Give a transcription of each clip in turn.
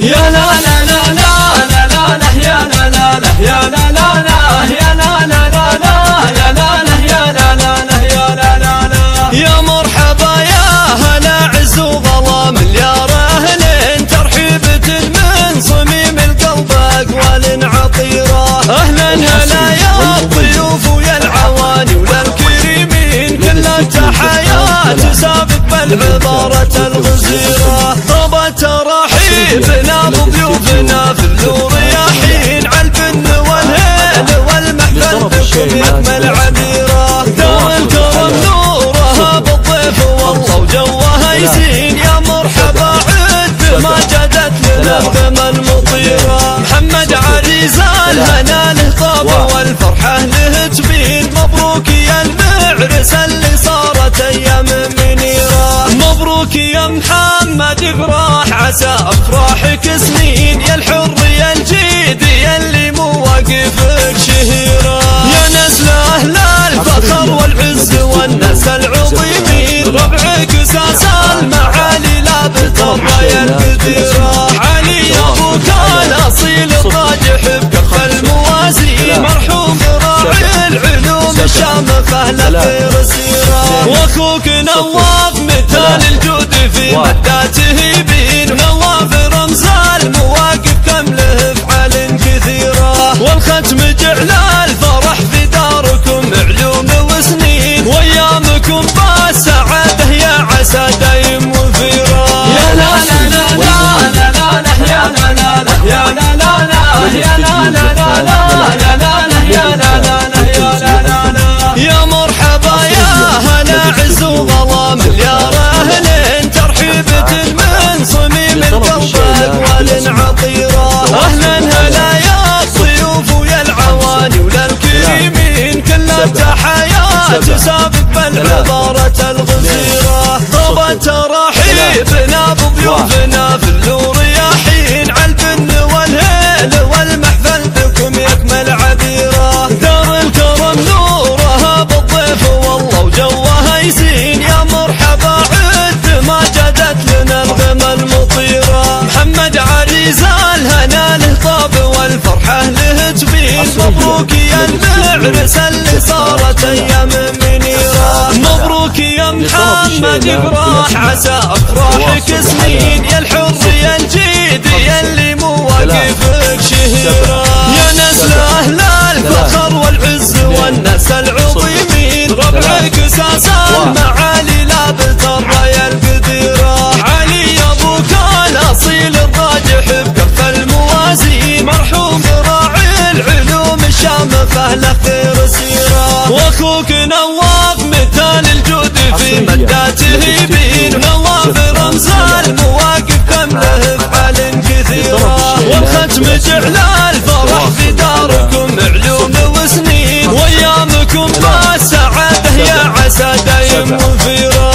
يا لا لا لا لا لا لا لا يا لا لا لا يا لا لا لا يا لا لا لا لا يا لا لا يا لا لا لا يا لا لا لا. يا مرحبا يا هلا عز وغلا مليار أهل ترحيبة من صميم القلب أقوال عطيرة. أهلا هلا يا الضيوف ويا العواني وللكريمين كل التحيات سابق بالعبارة الغزيرة. طابت تراحيبنا بضيوفنا في اللور ياحين عالبن والهيل والمحفل بكم يكمل عبيرة. دار الكرم نورها بالضيف والله وجوها يزين. يا مرحبا عد ما جدت لنا الغمى المطيرة. محمد عريس الهنا له طاب والفرحة له تبين. مبروك يا المعرس اللي صارت ايام منيرة. مبروك يا محمد افراح عسى افراحك سنين. يا الحر يا الجيد يا اللي مواقفك شهيرة. يا نسل اهل الفخر والعز والناس العظيمين. ربعك اساس المعالي لابت الراية الكثيرة. علي ابوك الاصيل الراجح بكف الموازين. مرحوم راعي العلوم الشامخة لخير سيرة. واخوك نواف مثال الجود في مداته يبين. نواف رمز المواقف كم له افعال كثيرة. والختم جعل الفرح في داركم علوم وسنين. وايامكم بالسعادة يا عسى دايم وفيرة. يا لا لا لا لا لا لا لا يا لا لا لا يا لا لا لا يا لا لا لا لا يا لا لا يا لا لا لا يا لا لا لا. يا مرحبا يا هلا عز وغلا مليار أهل ترحيبة من صميم القلب أقوال عطيرة. أهلا هلا يا الضيوف ويا العواني وللكريمين كل التحيات سابق بالعبارة الغزيرة. طابت تراحيبنا بضيوفنا في اللور ياحين عالبن والهيل والمحفل بكم يكمل عبيرة. دار الكرم نورها بالضيف والله وجوها يزين. يا مرحبا عد ما جدت لنا الغمى المطيرة. محمد عريس الهنا له طاب والفرحة له تبين. مبروك يا المعرس اللي صارت ايام منيرة. مبروك يا محمد افراح عسى افراحك سنين. يا الحر يا الجيد يا اللي مواقفك شهيرة. يا نسل اهل الفخر والعز والناس العظيمين. ربعك اساس المعالي لابت الراية الكثيرة. علي ابوك الاصيل الراجح بكف الموازين. مرحوم راعي العلوم الشامخة لخير سيرة. واخوك نواف مثال الجود في مداته يبين. نواف رمز المواقف كم له افعال كثيرة. والختم جعل الفرح في داركم علوم وسنين. وايامكم بالسعادة يا عسى دايم وفيرة.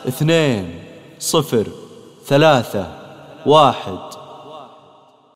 3 2 0 3 1